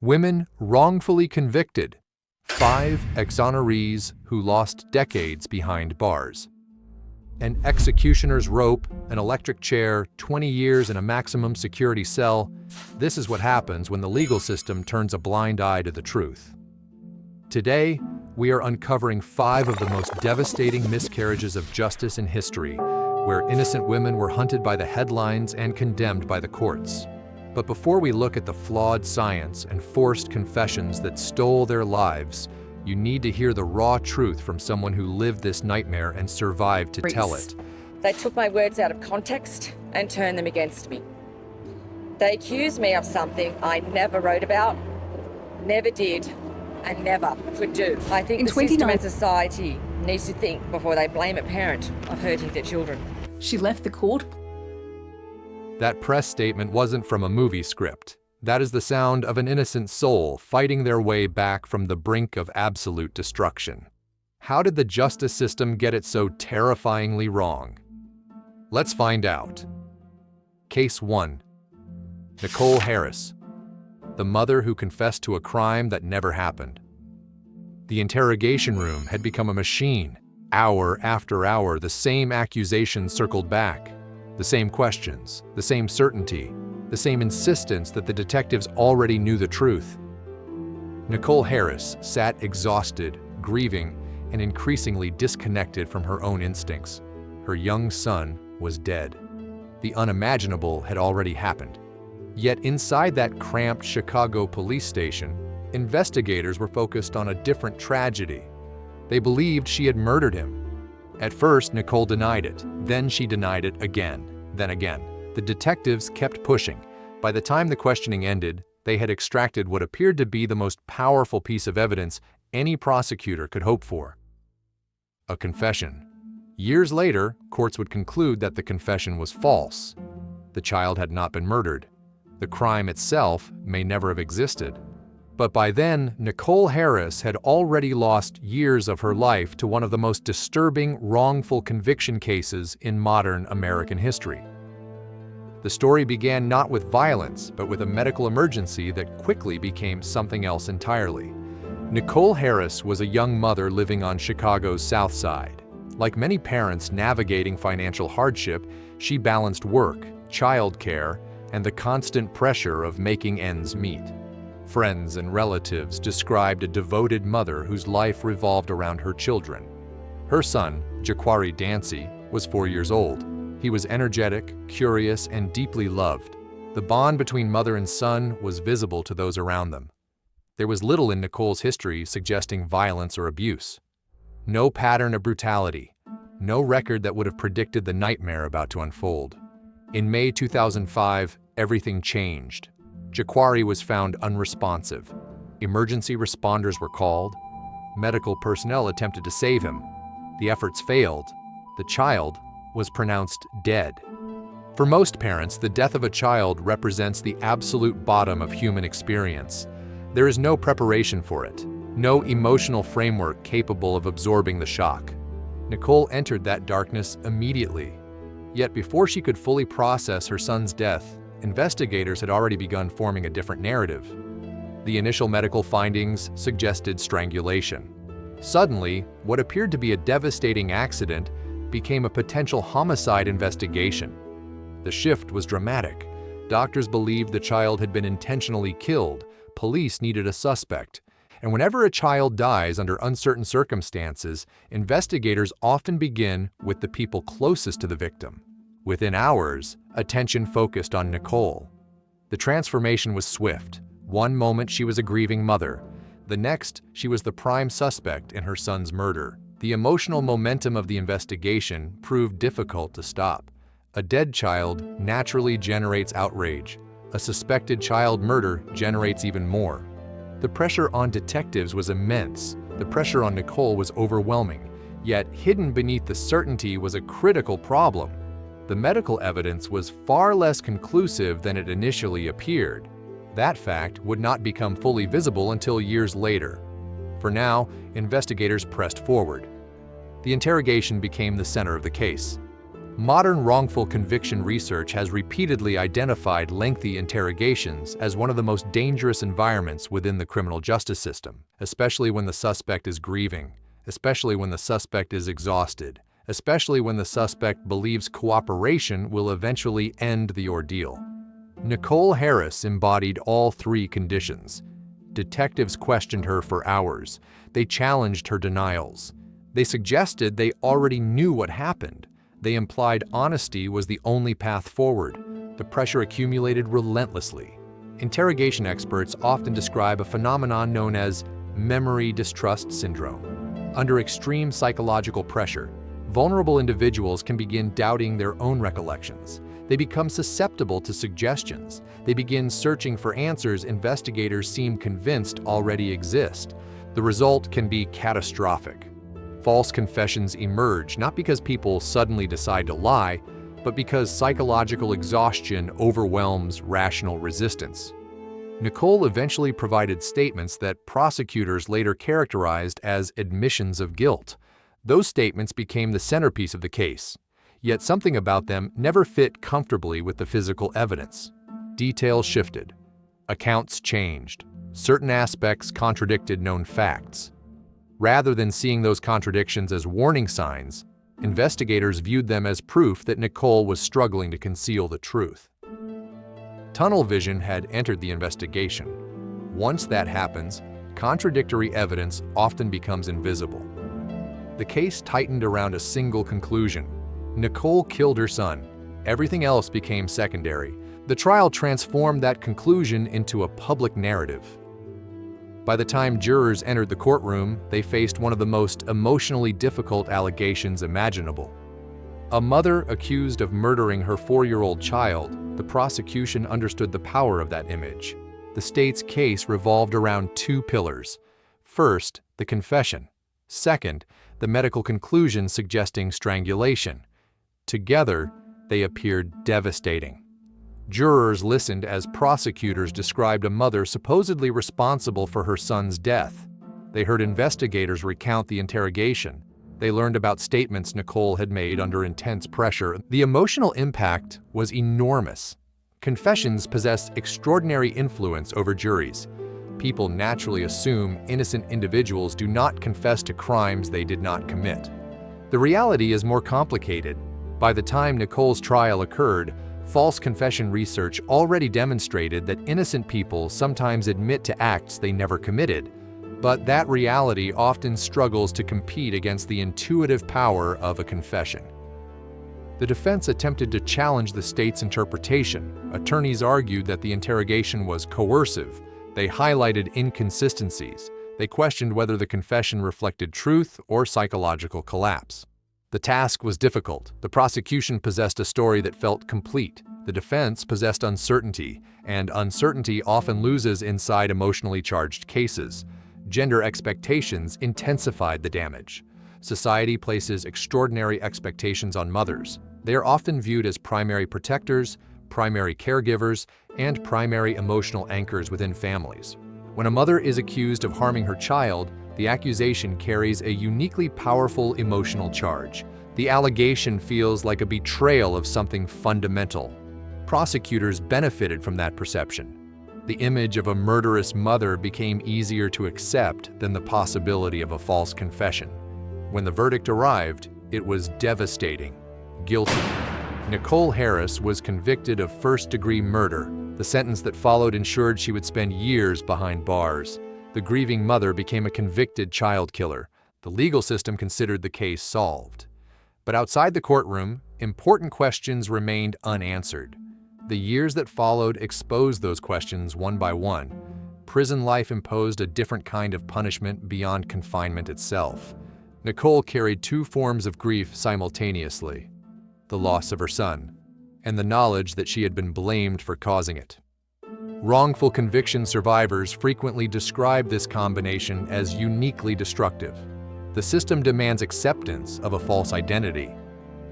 Women wrongfully convicted. 5 exonerees who lost decades behind bars. An executioner's rope, an electric chair, 20 years in a maximum security cell. This is what happens when the legal system turns a blind eye to the truth. Today, we are uncovering 5 of the most devastating miscarriages of justice in history, where innocent women were hunted by the headlines and condemned by the courts. But before we look at the flawed science and forced confessions that stole their lives, you need to hear the raw truth from someone who lived this nightmare and survived to tell it. They took my words out of context and turned them against me. They accused me of something I never wrote about, never did, and never could do. I think the system and society needs to think before they blame a parent of hurting their children. She left the court. That press statement wasn't from a movie script. That is the sound of an innocent soul fighting their way back from the brink of absolute destruction. How did the justice system get it so terrifyingly wrong? Let's find out. Case 1. Nicole Harris, the mother who confessed to a crime that never happened. The interrogation room had become a machine. Hour after hour, the same accusations circled back. The same questions, the same certainty, the same insistence that the detectives already knew the truth. Nicole Harris sat exhausted, grieving, and increasingly disconnected from her own instincts. Her young son was dead. The unimaginable had already happened. Yet inside that cramped Chicago police station, investigators were focused on a different tragedy. They believed she had murdered him. At first, Nicole denied it. Then she denied it again, then again. The detectives kept pushing. By the time the questioning ended, they had extracted what appeared to be the most powerful piece of evidence any prosecutor could hope for. A confession. Years later, courts would conclude that the confession was false. The child had not been murdered. The crime itself may never have existed. But by then, Nicole Harris had already lost years of her life to one of the most disturbing wrongful conviction cases in modern American history. The story began not with violence, but with a medical emergency that quickly became something else entirely. Nicole Harris was a young mother living on Chicago's South Side. Like many parents navigating financial hardship, she balanced work, childcare, and the constant pressure of making ends meet. Friends and relatives described a devoted mother whose life revolved around her children. Her son, Jaquari Dancy, was 4 years old. He was energetic, curious, and deeply loved. The bond between mother and son was visible to those around them. There was little in Nicole's history suggesting violence or abuse. No pattern of brutality, no record that would have predicted the nightmare about to unfold. In May 2005, everything changed. Jaquari was found unresponsive. Emergency responders were called. Medical personnel attempted to save him. The efforts failed. The child was pronounced dead. For most parents, the death of a child represents the absolute bottom of human experience. There is no preparation for it, no emotional framework capable of absorbing the shock. Nicole entered that darkness immediately. Yet before she could fully process her son's death, investigators had already begun forming a different narrative. The initial medical findings suggested strangulation. Suddenly, what appeared to be a devastating accident became a potential homicide investigation. The shift was dramatic. Doctors believed the child had been intentionally killed. Police needed a suspect. And whenever a child dies under uncertain circumstances, investigators often begin with the people closest to the victim. Within hours, attention focused on Nicole. The transformation was swift. One moment she was a grieving mother. The next, she was the prime suspect in her son's murder. The emotional momentum of the investigation proved difficult to stop. A dead child naturally generates outrage. A suspected child murder generates even more. The pressure on detectives was immense. The pressure on Nicole was overwhelming. Yet, hidden beneath the certainty was a critical problem. The medical evidence was far less conclusive than it initially appeared. That fact would not become fully visible until years later. For now, investigators pressed forward. The interrogation became the center of the case. Modern wrongful conviction research has repeatedly identified lengthy interrogations as one of the most dangerous environments within the criminal justice system, especially when the suspect is grieving, especially when the suspect is exhausted, especially when the suspect believes cooperation will eventually end the ordeal. Nicole Harris embodied all three conditions. Detectives questioned her for hours. They challenged her denials. They suggested they already knew what happened. They implied honesty was the only path forward. The pressure accumulated relentlessly. Interrogation experts often describe a phenomenon known as memory distrust syndrome. Under extreme psychological pressure, vulnerable individuals can begin doubting their own recollections. They become susceptible to suggestions. They begin searching for answers investigators seem convinced already exist. The result can be catastrophic. False confessions emerge not because people suddenly decide to lie, but because psychological exhaustion overwhelms rational resistance. Nicole eventually provided statements that prosecutors later characterized as admissions of guilt. Those statements became the centerpiece of the case, yet something about them never fit comfortably with the physical evidence. Details shifted. Accounts changed. Certain aspects contradicted known facts. Rather than seeing those contradictions as warning signs, investigators viewed them as proof that Nicole was struggling to conceal the truth. Tunnel vision had entered the investigation. Once that happens, contradictory evidence often becomes invisible. The case tightened around a single conclusion. Nicole killed her son. Everything else became secondary. The trial transformed that conclusion into a public narrative. By the time jurors entered the courtroom, they faced one of the most emotionally difficult allegations imaginable. A mother accused of murdering her 4-year-old child, the prosecution understood the power of that image. The state's case revolved around two pillars. First, the confession. Second, the medical conclusion suggesting strangulation. Together, they appeared devastating. Jurors listened as prosecutors described a mother supposedly responsible for her son's death. They heard investigators recount the interrogation. They learned about statements Nicole had made under intense pressure. The emotional impact was enormous. Confessions possess extraordinary influence over juries. People naturally assume innocent individuals do not confess to crimes they did not commit. The reality is more complicated. By the time Nicole's trial occurred, false confession research already demonstrated that innocent people sometimes admit to acts they never committed, but that reality often struggles to compete against the intuitive power of a confession. The defense attempted to challenge the state's interpretation. Attorneys argued that the interrogation was coercive. They highlighted inconsistencies. They questioned whether the confession reflected truth or psychological collapse. The task was difficult. The prosecution possessed a story that felt complete. The defense possessed uncertainty, and uncertainty often loses inside emotionally charged cases. Gender expectations intensified the damage. Society places extraordinary expectations on mothers. They are often viewed as primary protectors, primary caregivers, and primary emotional anchors within families. When a mother is accused of harming her child, the accusation carries a uniquely powerful emotional charge. The allegation feels like a betrayal of something fundamental. Prosecutors benefited from that perception. The image of a murderous mother became easier to accept than the possibility of a false confession. When the verdict arrived, it was devastating. Guilty. Nicole Harris was convicted of first-degree murder. The sentence that followed ensured she would spend years behind bars. The grieving mother became a convicted child killer. The legal system considered the case solved. But outside the courtroom, important questions remained unanswered. The years that followed exposed those questions one by one. Prison life imposed a different kind of punishment beyond confinement itself. Nicole carried two forms of grief simultaneously: the loss of her son, and the knowledge that she had been blamed for causing it. Wrongful conviction survivors frequently describe this combination as uniquely destructive. The system demands acceptance of a false identity.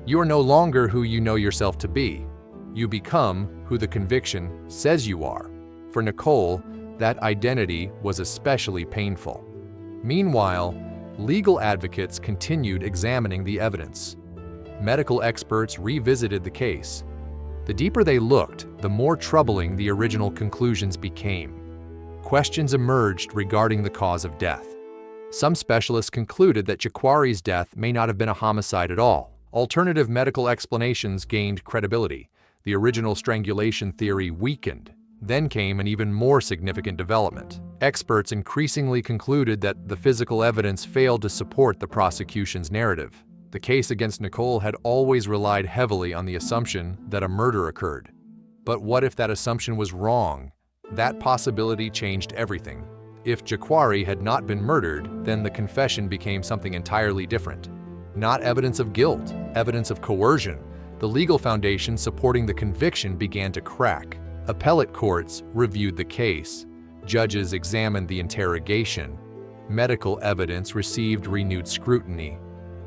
You are no longer who you know yourself to be. You become who the conviction says you are. For Nicole, that identity was especially painful. Meanwhile, legal advocates continued examining the evidence. medical experts revisited the case. The deeper they looked, the more troubling the original conclusions became. Questions emerged regarding the cause of death. Some specialists concluded that Jaquari's death may not have been a homicide at all. Alternative medical explanations gained credibility. The original strangulation theory weakened. Then came an even more significant development. Experts increasingly concluded that the physical evidence failed to support the prosecution's narrative. The case against Nicole had always relied heavily on the assumption that a murder occurred. But what if that assumption was wrong? That possibility changed everything. If Jaquari had not been murdered, then the confession became something entirely different. Not evidence of guilt, evidence of coercion. The legal foundation supporting the conviction began to crack. Appellate courts reviewed the case. Judges examined the interrogation. Medical evidence received renewed scrutiny.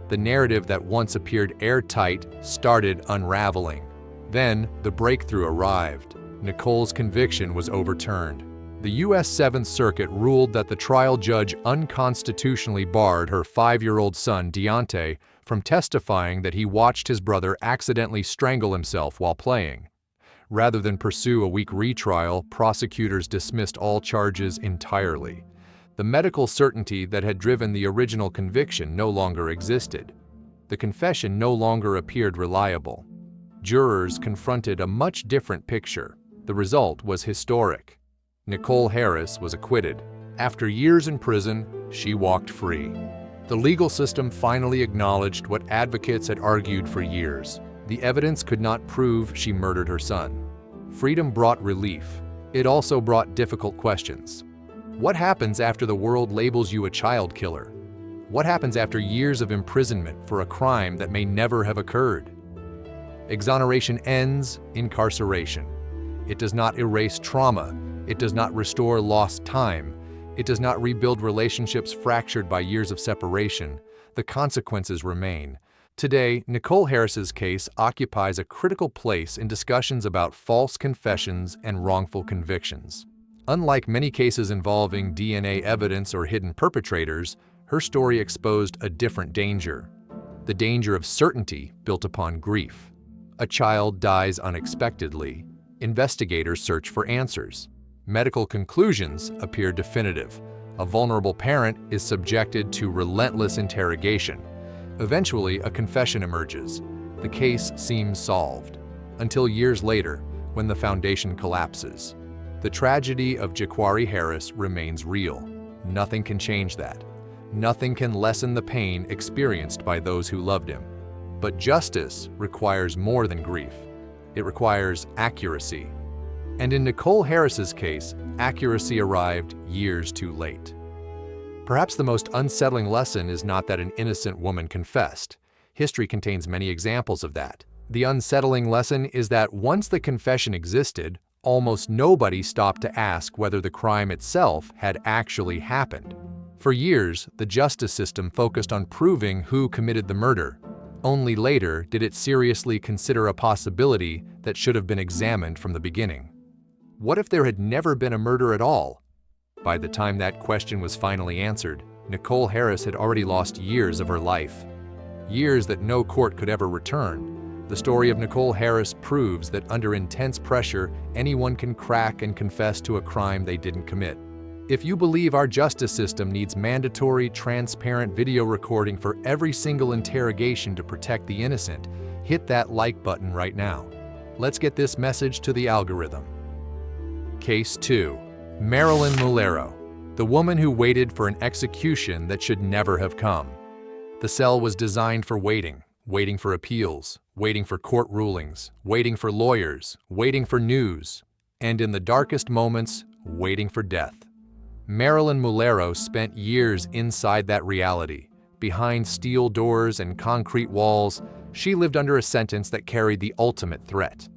The narrative that once appeared airtight started unraveling. Then, the breakthrough arrived. Nicole's conviction was overturned. The U.S. Seventh Circuit ruled that the trial judge unconstitutionally barred her 5-year-old son, Deontay, from testifying that he watched his brother accidentally strangle himself while playing. Rather than pursue a weak retrial, prosecutors dismissed all charges entirely. The medical certainty that had driven the original conviction no longer existed. The confession no longer appeared reliable. Jurors confronted a much different picture. The result was historic. Nicole Harris was acquitted. After years in prison, she walked free. The legal system finally acknowledged what advocates had argued for years. The evidence could not prove she murdered her son. Freedom brought relief. It also brought difficult questions. What happens after the world labels you a child killer? What happens after years of imprisonment for a crime that may never have occurred? Exoneration ends incarceration. It does not erase trauma. It does not restore lost time. It does not rebuild relationships fractured by years of separation. The consequences remain. Today, Nicole Harris's case occupies a critical place in discussions about false confessions and wrongful convictions. Unlike many cases involving DNA evidence or hidden perpetrators, her story exposed a different danger. The danger of certainty built upon grief. A child dies unexpectedly. Investigators search for answers. Medical conclusions appear definitive. A vulnerable parent is subjected to relentless interrogation. Eventually, a confession emerges. The case seems solved. Until years later, when the foundation collapses. The tragedy of Jaquari Harris remains real. Nothing can change that. Nothing can lessen the pain experienced by those who loved him. But justice requires more than grief. It requires accuracy. And in Nicole Harris's case, accuracy arrived years too late. Perhaps the most unsettling lesson is not that an innocent woman confessed. History contains many examples of that. The unsettling lesson is that once the confession existed, almost nobody stopped to ask whether the crime itself had actually happened. For years, the justice system focused on proving who committed the murder. Only later did it seriously consider a possibility that should have been examined from the beginning. What if there had never been a murder at all? By the time that question was finally answered, Nicole Harris had already lost years of her life. Years that no court could ever return. The story of Nicole Harris proves that under intense pressure, anyone can crack and confess to a crime they didn't commit. If you believe our justice system needs mandatory, transparent video recording for every single interrogation to protect the innocent, hit that like button right now. Let's get this message to the algorithm. Case 2. Marilyn Mulero, the woman who waited for an execution that should never have come. The cell was designed for waiting for appeals, waiting for court rulings, waiting for lawyers, waiting for news, and in the darkest moments, waiting for death. Marilyn Mulero spent years inside that reality. Behind steel doors and concrete walls, she lived under a sentence that carried the ultimate threat.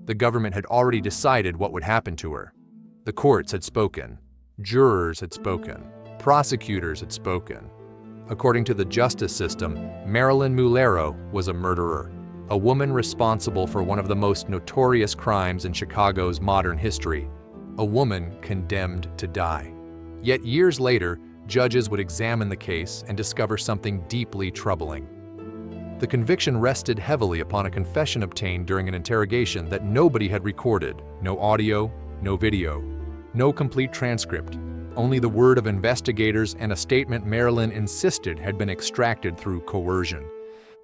The government had already decided what would happen to her. The courts had spoken. Jurors had spoken. Prosecutors had spoken. According to the justice system, Marilyn Mulero was a murderer, a woman responsible for one of the most notorious crimes in Chicago's modern history, a woman condemned to die. Yet years later, judges would examine the case and discover something deeply troubling. The conviction rested heavily upon a confession obtained during an interrogation that nobody had recorded. No audio, no video, no complete transcript. Only the word of investigators and a statement Marilyn insisted had been extracted through coercion.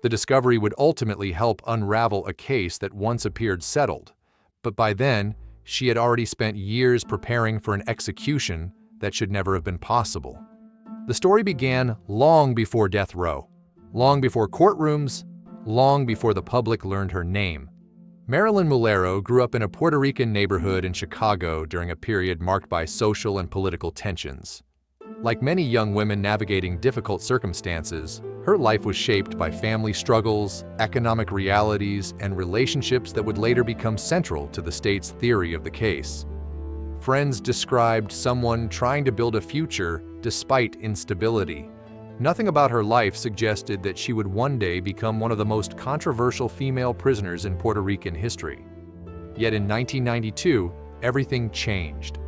The discovery would ultimately help unravel a case that once appeared settled, but by then, she had already spent years preparing for an execution that should never have been possible. The story began long before death row, long before courtrooms, long before the public learned her name. Marilyn Mulero grew up in a Puerto Rican neighborhood in Chicago during a period marked by social and political tensions. Like many young women navigating difficult circumstances, her life was shaped by family struggles, economic realities, and relationships that would later become central to the state's theory of the case. Friends described someone trying to build a future despite instability. Nothing about her life suggested that she would one day become one of the most controversial female prisoners in Puerto Rican history. Yet in 1992, everything changed.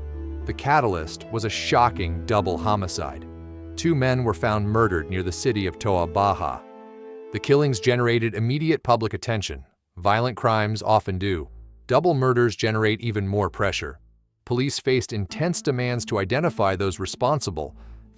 The catalyst was a shocking double homicide. 2 men were found murdered near the city of Toa Baja. The killings generated immediate public attention. Violent crimes often do. Double murders generate even more pressure. Police faced intense demands to identify those responsible.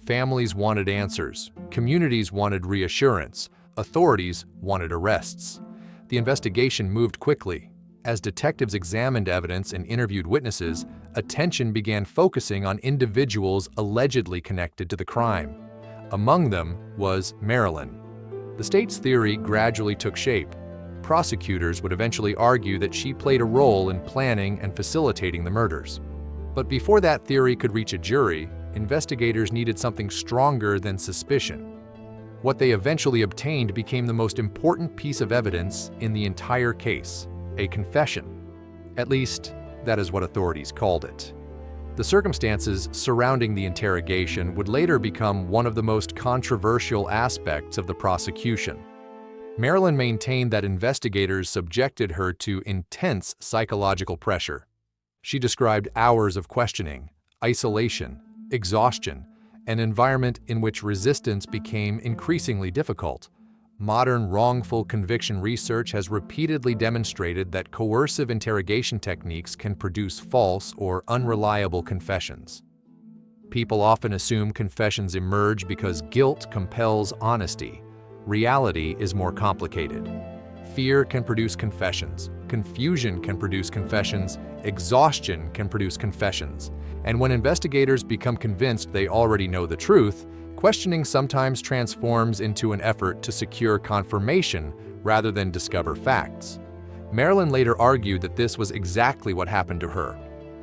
Families wanted answers. Communities wanted reassurance. Authorities wanted arrests. The investigation moved quickly. As detectives examined evidence and interviewed witnesses, attention began focusing on individuals allegedly connected to the crime. Among them was Marilyn. The state's theory gradually took shape. Prosecutors would eventually argue that she played a role in planning and facilitating the murders. But before that theory could reach a jury, investigators needed something stronger than suspicion. What they eventually obtained became the most important piece of evidence in the entire case, a confession. At least, that is what authorities called it. The circumstances surrounding the interrogation would later become one of the most controversial aspects of the prosecution. Marilyn maintained that investigators subjected her to intense psychological pressure. She described hours of questioning, isolation, exhaustion, an environment in which resistance became increasingly difficult. Modern wrongful conviction research has repeatedly demonstrated that coercive interrogation techniques can produce false or unreliable confessions. People often assume confessions emerge because guilt compels honesty. Reality is more complicated. Fear can produce confessions. Confusion can produce confessions. Exhaustion can produce confessions. And when investigators become convinced they already know the truth, questioning sometimes transforms into an effort to secure confirmation rather than discover facts. Marilyn later argued that this was exactly what happened to her.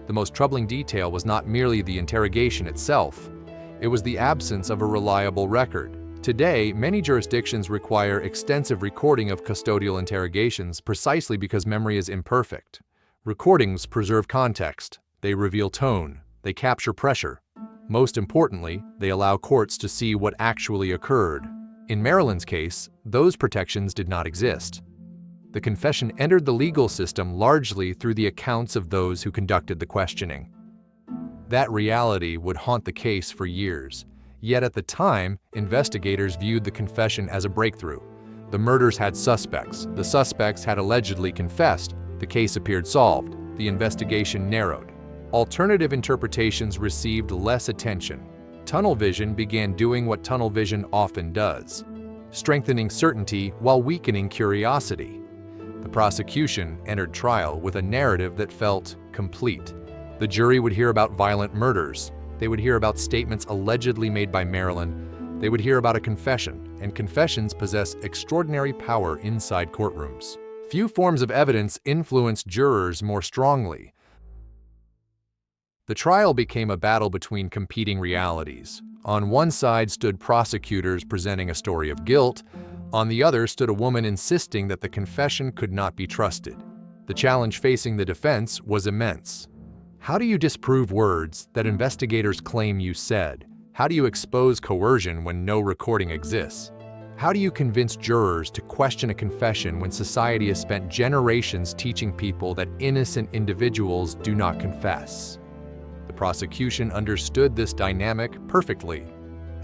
The most troubling detail was not merely the interrogation itself. It was the absence of a reliable record. Today, many jurisdictions require extensive recording of custodial interrogations precisely because memory is imperfect. Recordings preserve context. They reveal tone. They capture pressure. Most importantly, they allow courts to see what actually occurred. In Marilyn's case, those protections did not exist. The confession entered the legal system largely through the accounts of those who conducted the questioning. That reality would haunt the case for years. Yet at the time, investigators viewed the confession as a breakthrough. The murders had suspects. The suspects had allegedly confessed. The case appeared solved. The investigation narrowed. Alternative interpretations received less attention. Tunnel vision began doing what tunnel vision often does, strengthening certainty while weakening curiosity. The prosecution entered trial with a narrative that felt complete. The jury would hear about violent murders. They would hear about statements allegedly made by Marilyn. They would hear about a confession, and confessions possess extraordinary power inside courtrooms. Few forms of evidence influence jurors more strongly. The trial became a battle between competing realities. On one side stood prosecutors presenting a story of guilt. On the other stood a woman insisting that the confession could not be trusted. The challenge facing the defense was immense. How do you disprove words that investigators claim you said? How do you expose coercion when no recording exists? How do you convince jurors to question a confession when society has spent generations teaching people that innocent individuals do not confess? The prosecution understood this dynamic perfectly.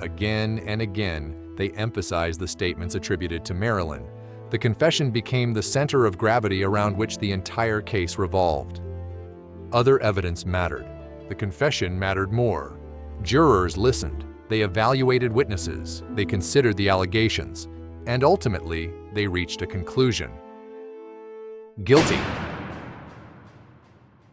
Again and again, they emphasized the statements attributed to Marilyn. The confession became the center of gravity around which the entire case revolved. Other evidence mattered. The confession mattered more. Jurors listened. They evaluated witnesses. They considered the allegations. And ultimately, they reached a conclusion. Guilty.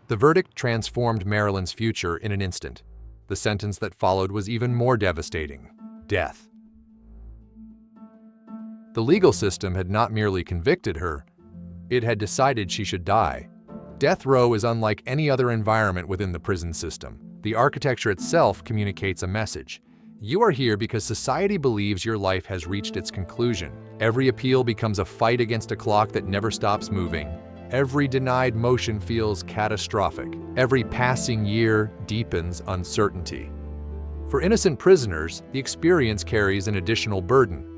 The verdict transformed Marilyn's future in an instant. The sentence that followed was even more devastating: death. The legal system had not merely convicted her, it had decided she should die. Death row is unlike any other environment within the prison system. The architecture itself communicates a message. You are here because society believes your life has reached its conclusion. Every appeal becomes a fight against a clock that never stops moving. Every denied motion feels catastrophic. Every passing year deepens uncertainty. For innocent prisoners, the experience carries an additional burden.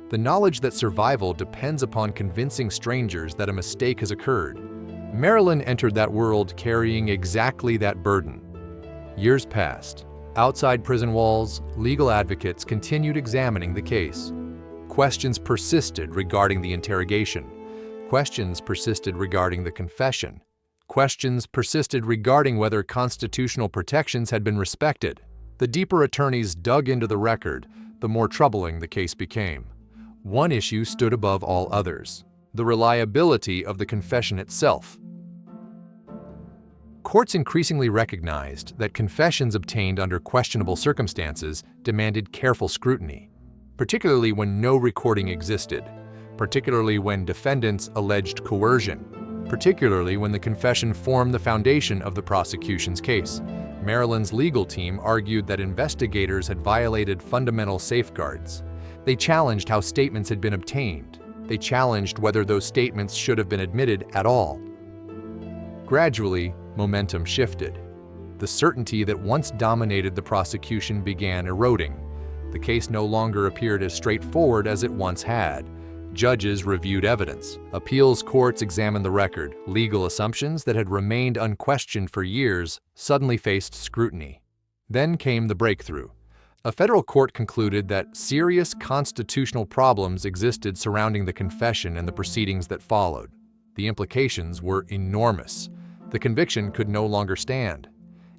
The knowledge that survival depends upon convincing strangers that a mistake has occurred. Marilyn entered that world carrying exactly that burden. Years passed. Outside prison walls, legal advocates continued examining the case. Questions persisted regarding the interrogation. Questions persisted regarding the confession. Questions persisted regarding whether constitutional protections had been respected. The deeper attorneys dug into the record, the more troubling the case became. One issue stood above all others: the reliability of the confession itself. Courts increasingly recognized that confessions obtained under questionable circumstances demanded careful scrutiny, particularly when no recording existed, particularly when defendants alleged coercion, particularly when the confession formed the foundation of the prosecution's case. Marilyn's legal team argued that investigators had violated fundamental safeguards. They challenged how statements had been obtained. They challenged whether those statements should have been admitted at all. Gradually, momentum shifted. The certainty that once dominated the prosecution began eroding. The case no longer appeared as straightforward as it once had. Judges reviewed evidence. Appeals courts examined the record. Legal assumptions that had remained unquestioned for years suddenly faced scrutiny. Then came the breakthrough. A federal court concluded that serious constitutional problems existed surrounding the confession and the proceedings that followed. The implications were enormous. The conviction could no longer stand.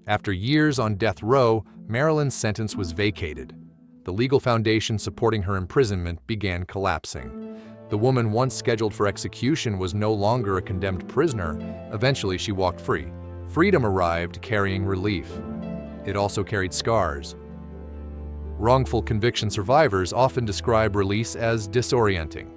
After years on death row, Marilyn's sentence was vacated. The legal foundation supporting her imprisonment began collapsing. The woman once scheduled for execution was no longer a condemned prisoner. Eventually, she walked free. Freedom arrived carrying relief. It also carried scars. Wrongful conviction survivors often describe release as disorienting.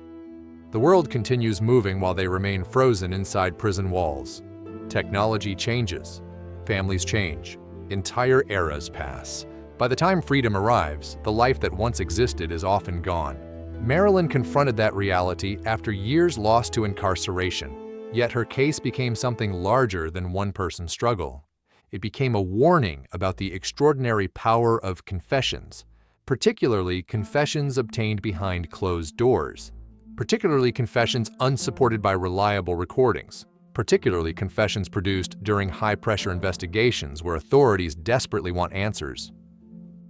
The world continues moving while they remain frozen inside prison walls. Technology changes. Families change. Entire eras pass. By the time freedom arrives, the life that once existed is often gone. Marilyn confronted that reality after years lost to incarceration. Yet her case became something larger than one person's struggle. It became a warning about the extraordinary power of confessions, particularly confessions obtained behind closed doors, particularly confessions unsupported by reliable recordings, particularly confessions produced during high-pressure investigations where authorities desperately want answers.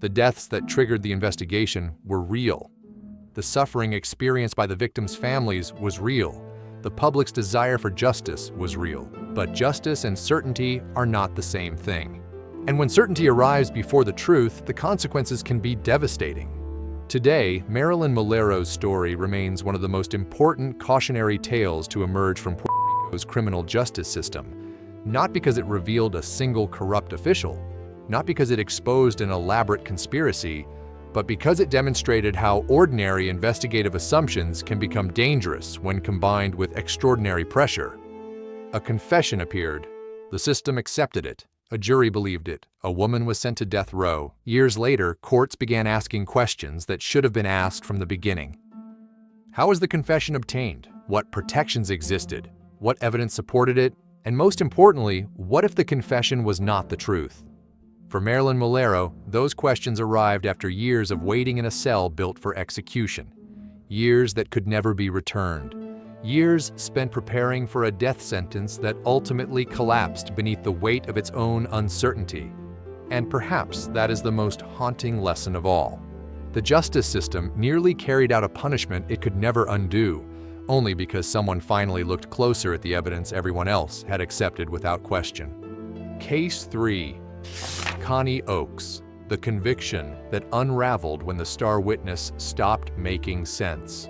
The deaths that triggered the investigation were real. The suffering experienced by the victims' families was real. The public's desire for justice was real. But justice and certainty are not the same thing. And when certainty arrives before the truth, the consequences can be devastating. Today, Marilyn Mulero's story remains one of the most important cautionary tales to emerge from Puerto Rico's criminal justice system, not because it revealed a single corrupt official, not because it exposed an elaborate conspiracy, but because it demonstrated how ordinary investigative assumptions can become dangerous when combined with extraordinary pressure. A confession appeared. The system accepted it. A jury believed it. A woman was sent to death row. Years later, courts began asking questions that should have been asked from the beginning. How was the confession obtained? What protections existed? What evidence supported it? And most importantly, what if the confession was not the truth? For Marilyn Mulero, those questions arrived after years of waiting in a cell built for execution. Years that could never be returned. Years spent preparing for a death sentence that ultimately collapsed beneath the weight of its own uncertainty. And perhaps that is the most haunting lesson of all. The justice system nearly carried out a punishment it could never undo, only because someone finally looked closer at the evidence everyone else had accepted without question. Case 3. Connie Oakes, the conviction that unraveled when the star witness stopped making sense.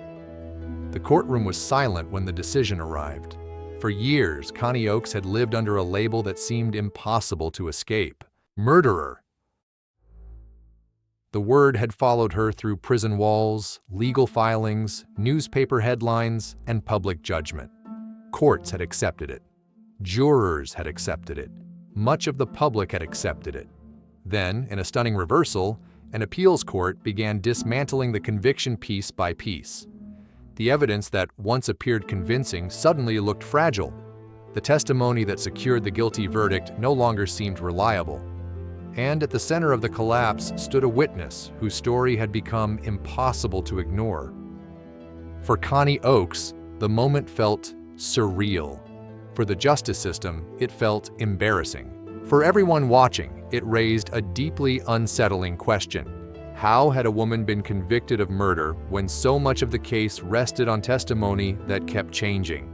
The courtroom was silent when the decision arrived. For years, Connie Oakes had lived under a label that seemed impossible to escape: murderer. The word had followed her through prison walls, legal filings, newspaper headlines, and public judgment. Courts had accepted it. Jurors had accepted it. Much of the public had accepted it. Then, in a stunning reversal, an appeals court began dismantling the conviction piece by piece. The evidence that once appeared convincing suddenly looked fragile. The testimony that secured the guilty verdict no longer seemed reliable. And at the center of the collapse stood a witness whose story had become impossible to ignore. For Connie Oakes, the moment felt surreal. For the justice system, it felt embarrassing. For everyone watching, it raised a deeply unsettling question. How had a woman been convicted of murder when so much of the case rested on testimony that kept changing?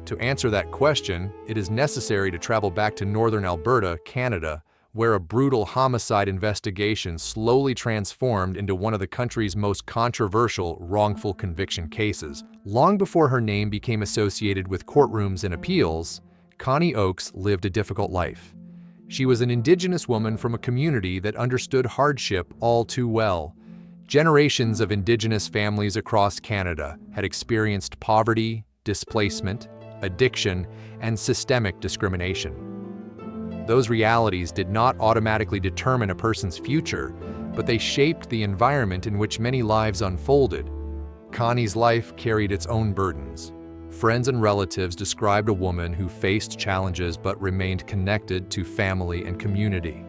To answer that question, it is necessary to travel back to northern Alberta, Canada, where a brutal homicide investigation slowly transformed into one of the country's most controversial wrongful conviction cases. Long before her name became associated with courtrooms and appeals, Connie Oakes lived a difficult life. She was an Indigenous woman from a community that understood hardship all too well. Generations of Indigenous families across Canada had experienced poverty, displacement, addiction, and systemic discrimination. Those realities did not automatically determine a person's future, but they shaped the environment in which many lives unfolded. Connie's life carried its own burdens. Friends and relatives described a woman who faced challenges but remained connected to family and community.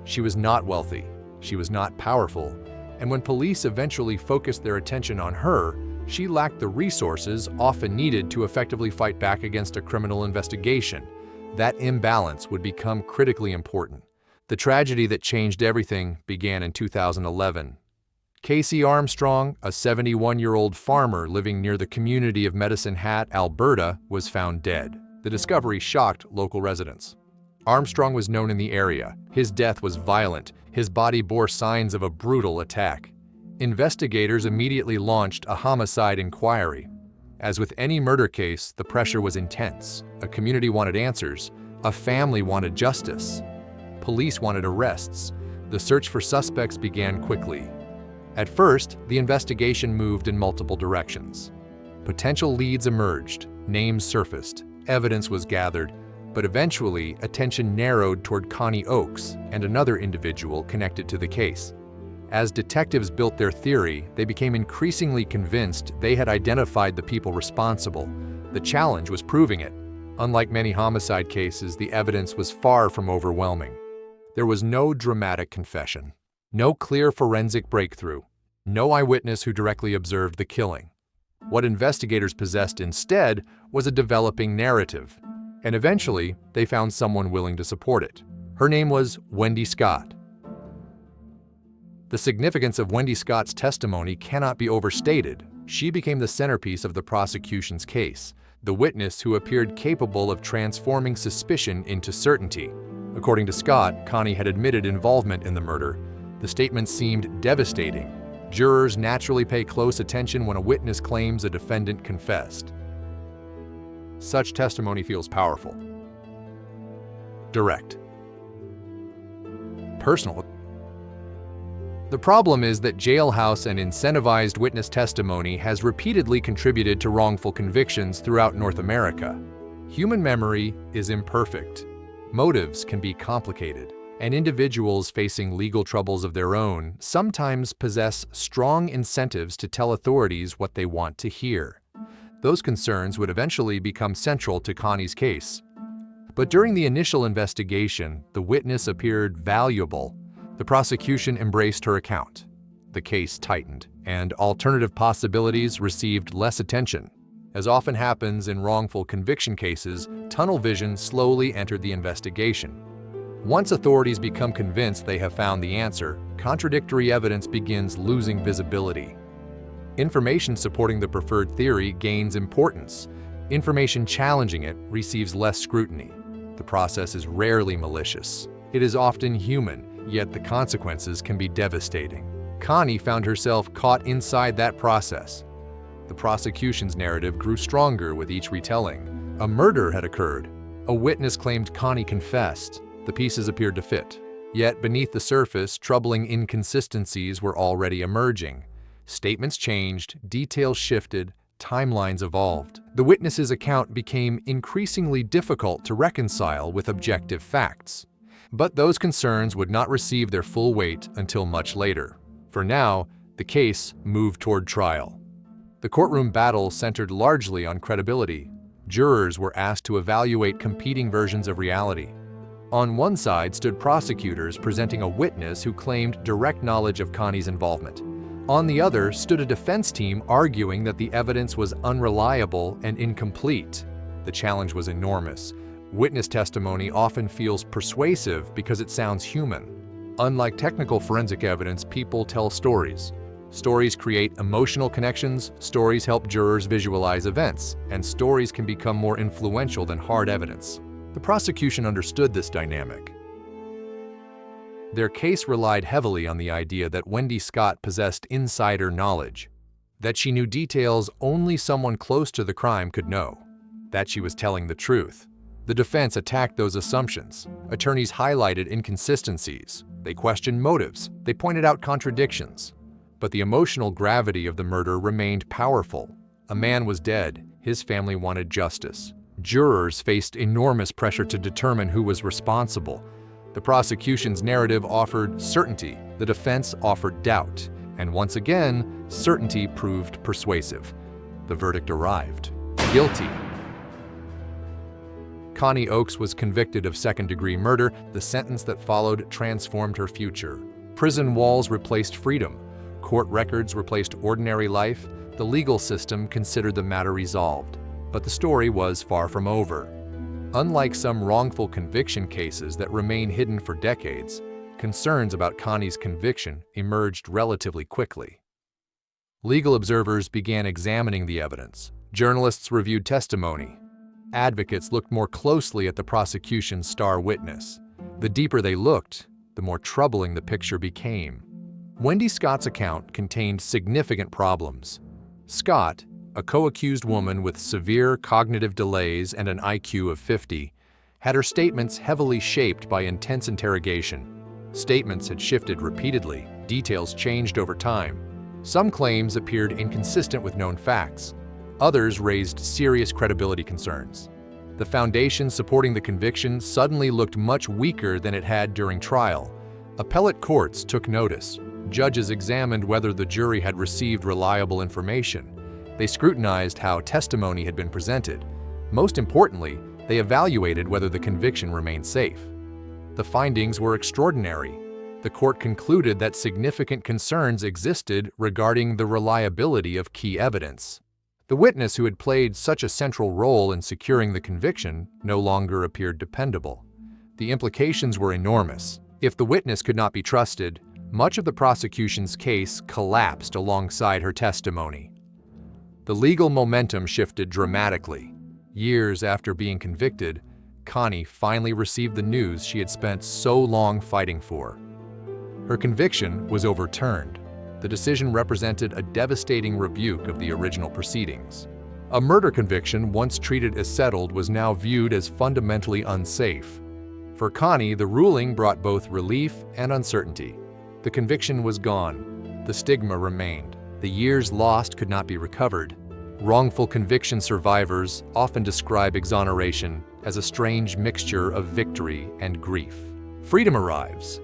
She was not wealthy, she was not powerful, and when police eventually focused their attention on her, she lacked the resources often needed to effectively fight back against a criminal investigation. That imbalance would become critically important. The tragedy that changed everything began in 2011. Casey Armstrong, a 71-year-old farmer living near the community of Medicine Hat, Alberta, was found dead. The discovery shocked local residents. Armstrong was known in the area. His death was violent. His body bore signs of a brutal attack. Investigators immediately launched a homicide inquiry. As with any murder case, the pressure was intense. A community wanted answers. A family wanted justice. Police wanted arrests. The search for suspects began quickly. At first, the investigation moved in multiple directions. Potential leads emerged, names surfaced, evidence was gathered, but eventually attention narrowed toward Connie Oakes and another individual connected to the case. As detectives built their theory, they became increasingly convinced they had identified the people responsible. The challenge was proving it. Unlike many homicide cases, the evidence was far from overwhelming. There was no dramatic confession, no clear forensic breakthrough, no eyewitness who directly observed the killing. What investigators possessed instead was a developing narrative, and eventually they found someone willing to support it. Her name was Wendy Scott. The significance of Wendy Scott's testimony cannot be overstated. She became the centerpiece of the prosecution's case, the witness who appeared capable of transforming suspicion into certainty. According to Scott, Connie had admitted involvement in the murder. The statement seemed devastating. Jurors naturally pay close attention when a witness claims a defendant confessed. Such testimony feels powerful, direct, personal. The problem is that jailhouse and incentivized witness testimony has repeatedly contributed to wrongful convictions throughout North America. Human memory is imperfect. Motives can be complicated, and individuals facing legal troubles of their own sometimes possess strong incentives to tell authorities what they want to hear. Those concerns would eventually become central to Connie's case. But during the initial investigation, the witness appeared valuable. The prosecution embraced her account. The case tightened, and alternative possibilities received less attention. As often happens in wrongful conviction cases, tunnel vision slowly entered the investigation. Once authorities become convinced they have found the answer, contradictory evidence begins losing visibility. Information supporting the preferred theory gains importance. Information challenging it receives less scrutiny. The process is rarely malicious. It is often human, yet the consequences can be devastating. Connie found herself caught inside that process. The prosecution's narrative grew stronger with each retelling. A murder had occurred. A witness claimed Connie confessed. The pieces appeared to fit. Yet beneath the surface, troubling inconsistencies were already emerging. Statements changed, details shifted, timelines evolved. The witness's account became increasingly difficult to reconcile with objective facts. But those concerns would not receive their full weight until much later. For now, the case moved toward trial. The courtroom battle centered largely on credibility. Jurors were asked to evaluate competing versions of reality. On one side stood prosecutors presenting a witness who claimed direct knowledge of Connie's involvement. On the other stood a defense team arguing that the evidence was unreliable and incomplete. The challenge was enormous. Witness testimony often feels persuasive because it sounds human. Unlike technical forensic evidence, people tell stories. Stories create emotional connections, stories help jurors visualize events, and stories can become more influential than hard evidence. The prosecution understood this dynamic. Their case relied heavily on the idea that Wendy Scott possessed insider knowledge, that she knew details only someone close to the crime could know, that she was telling the truth. The defense attacked those assumptions. Attorneys highlighted inconsistencies. They questioned motives. They pointed out contradictions. But the emotional gravity of the murder remained powerful. A man was dead. His family wanted justice. Jurors faced enormous pressure to determine who was responsible. The prosecution's narrative offered certainty. The defense offered doubt. And once again, certainty proved persuasive. The verdict arrived. Guilty. Connie Oakes was convicted of second-degree murder. The sentence that followed transformed her future. Prison walls replaced freedom. Court records replaced ordinary life. The legal system considered the matter resolved. But the story was far from over. Unlike some wrongful conviction cases that remain hidden for decades, concerns about Connie's conviction emerged relatively quickly. Legal observers began examining the evidence. Journalists reviewed testimony. Advocates looked more closely at the prosecution's star witness. The deeper they looked, the more troubling the picture became. Wendy Scott's account contained significant problems. Scott, a co-accused woman with severe cognitive delays and an IQ of 50, had her statements heavily shaped by intense interrogation. Statements had shifted repeatedly, details changed over time. Some claims appeared inconsistent with known facts. Others raised serious credibility concerns. The foundation supporting the conviction suddenly looked much weaker than it had during trial. Appellate courts took notice. Judges examined whether the jury had received reliable information. They scrutinized how testimony had been presented. Most importantly, they evaluated whether the conviction remained safe. The findings were extraordinary. The court concluded that significant concerns existed regarding the reliability of key evidence. The witness who had played such a central role in securing the conviction no longer appeared dependable. The implications were enormous. If the witness could not be trusted, much of the prosecution's case collapsed alongside her testimony. The legal momentum shifted dramatically. Years after being convicted, Connie finally received the news she had spent so long fighting for. Her conviction was overturned. The decision represented a devastating rebuke of the original proceedings. A murder conviction, once treated as settled, was now viewed as fundamentally unsafe. For Connie, the ruling brought both relief and uncertainty. The conviction was gone. The stigma remained. The years lost could not be recovered. Wrongful conviction survivors often describe exoneration as a strange mixture of victory and grief. Freedom arrives,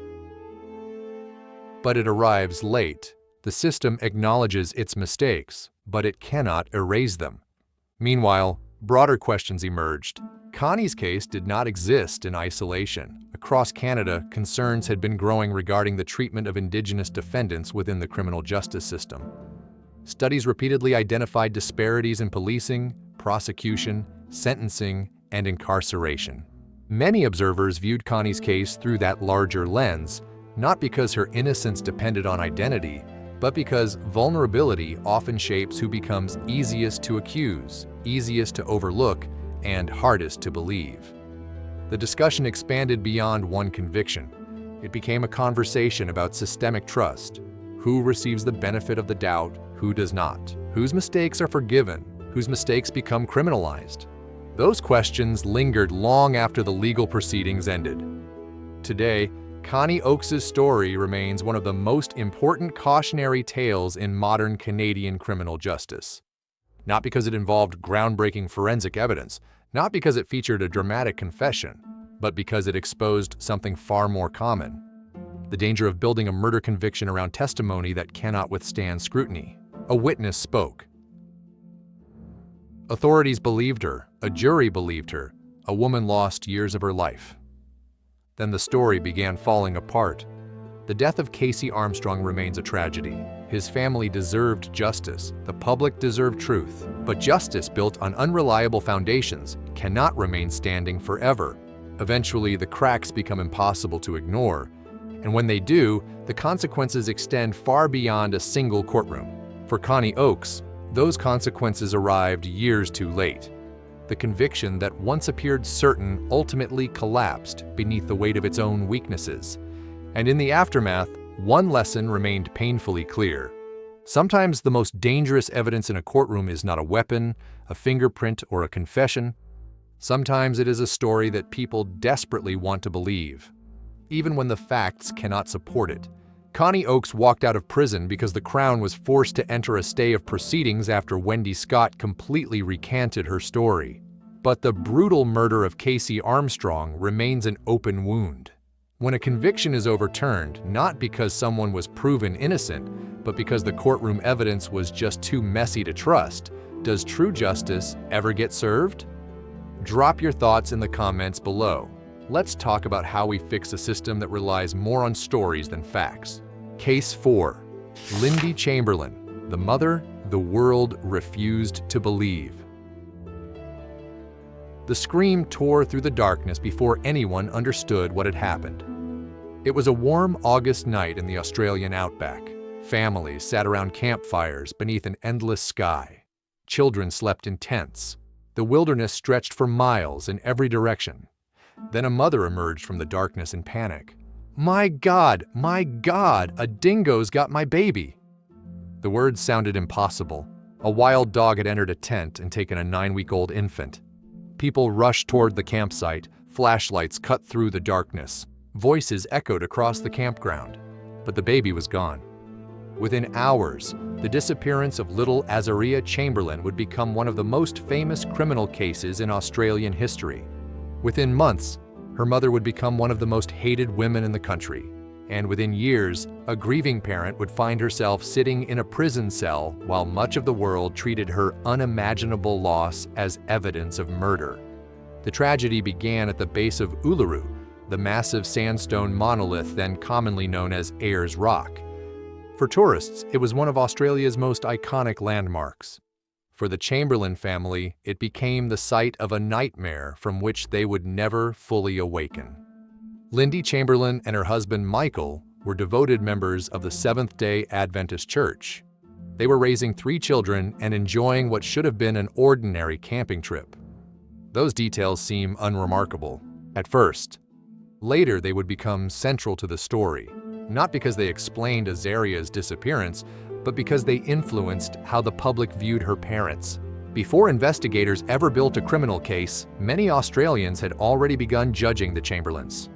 but it arrives late. The system acknowledges its mistakes, but it cannot erase them. Meanwhile, broader questions emerged. Connie's case did not exist in isolation. Across Canada, concerns had been growing regarding the treatment of Indigenous defendants within the criminal justice system. Studies repeatedly identified disparities in policing, prosecution, sentencing, and incarceration. Many observers viewed Connie's case through that larger lens, not because her innocence depended on identity, but because vulnerability often shapes who becomes easiest to accuse, easiest to overlook, and hardest to believe. The discussion expanded beyond one conviction. It became a conversation about systemic trust. Who receives the benefit of the doubt, who does not? Whose mistakes are forgiven, whose mistakes become criminalized? Those questions lingered long after the legal proceedings ended. Today, Connie Oakes' story remains one of the most important cautionary tales in modern Canadian criminal justice. Not because it involved groundbreaking forensic evidence, not because it featured a dramatic confession, but because it exposed something far more common: the danger of building a murder conviction around testimony that cannot withstand scrutiny. A witness spoke. Authorities believed her, a jury believed her, a woman lost years of her life. Then the story began falling apart. The death of Casey Armstrong remains a tragedy. His family deserved justice, the public deserved truth, but justice built on unreliable foundations cannot remain standing forever. Eventually, the cracks become impossible to ignore, and when they do, the consequences extend far beyond a single courtroom. For Connie Oakes, those consequences arrived years too late. The conviction that once appeared certain ultimately collapsed beneath the weight of its own weaknesses. And in the aftermath, one lesson remained painfully clear. Sometimes the most dangerous evidence in a courtroom is not a weapon, a fingerprint, or a confession. Sometimes it is a story that people desperately want to believe, even when the facts cannot support it. Connie Oakes walked out of prison because the Crown was forced to enter a stay of proceedings after Wendy Scott completely recanted her story. But the brutal murder of Casey Armstrong remains an open wound. When a conviction is overturned, not because someone was proven innocent, but because the courtroom evidence was just too messy to trust, does true justice ever get served? Drop your thoughts in the comments below. Let's talk about how we fix a system that relies more on stories than facts. Case 4. Lindy Chamberlain, the mother the world refused to believe. The scream tore through the darkness before anyone understood what had happened. It was a warm August night in the Australian outback. Families sat around campfires beneath an endless sky. Children slept in tents. The wilderness stretched for miles in every direction. Then a mother emerged from the darkness in panic. My God, a dingo's got my baby." The words sounded impossible. A wild dog had entered a tent and taken a 9-week-old infant. People rushed toward the campsite. Flashlights cut through the darkness. Voices echoed across the campground. But the baby was gone. Within hours, the disappearance of little Exonerees Chamberlain would become one of the most famous criminal cases in Australian history. Within months, her mother would become one of the most hated women in the country. And within years, a grieving parent would find herself sitting in a prison cell while much of the world treated her unimaginable loss as evidence of murder. The tragedy began at the base of Uluru, the massive sandstone monolith then commonly known as Ayers Rock. For tourists, it was one of Australia's most iconic landmarks. For the Chamberlain family, it became the site of a nightmare from which they would never fully awaken. Lindy Chamberlain and her husband Michael were devoted members of the Seventh-day Adventist Church. They were raising 3 children and enjoying what should have been an ordinary camping trip. Those details seem unremarkable at first. Later, they would become central to the story, not because they explained Exonerated disappearance, but because they influenced how the public viewed her parents. Before investigators ever built a criminal case, many Australians had already begun judging the Chamberlains.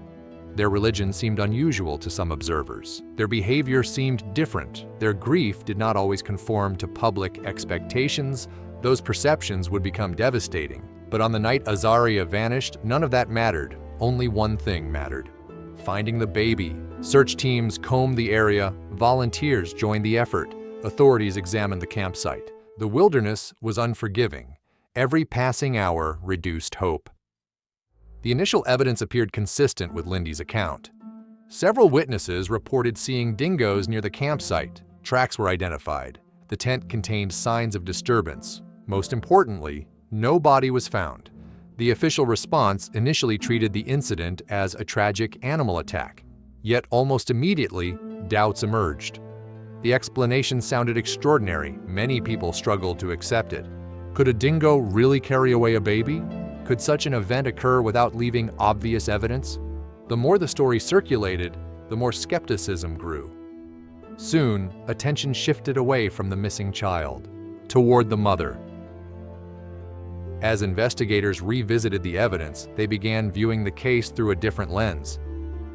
Their religion seemed unusual to some observers. Their behavior seemed different. Their grief did not always conform to public expectations. Those perceptions would become devastating. But on the night Exonerated vanished, none of that mattered. Only one thing mattered: finding the baby. Search teams combed the area. Volunteers joined the effort. Authorities examined the campsite. The wilderness was unforgiving. Every passing hour reduced hope. The initial evidence appeared consistent with Lindy's account. Several witnesses reported seeing dingoes near the campsite. Tracks were identified. The tent contained signs of disturbance. Most importantly, no body was found. The official response initially treated the incident as a tragic animal attack. Yet almost immediately, doubts emerged. The explanation sounded extraordinary. Many people struggled to accept it. Could a dingo really carry away a baby? Could such an event occur without leaving obvious evidence? The more the story circulated, the more skepticism grew. Soon, attention shifted away from the missing child, toward the mother. As investigators revisited the evidence, they began viewing the case through a different lens.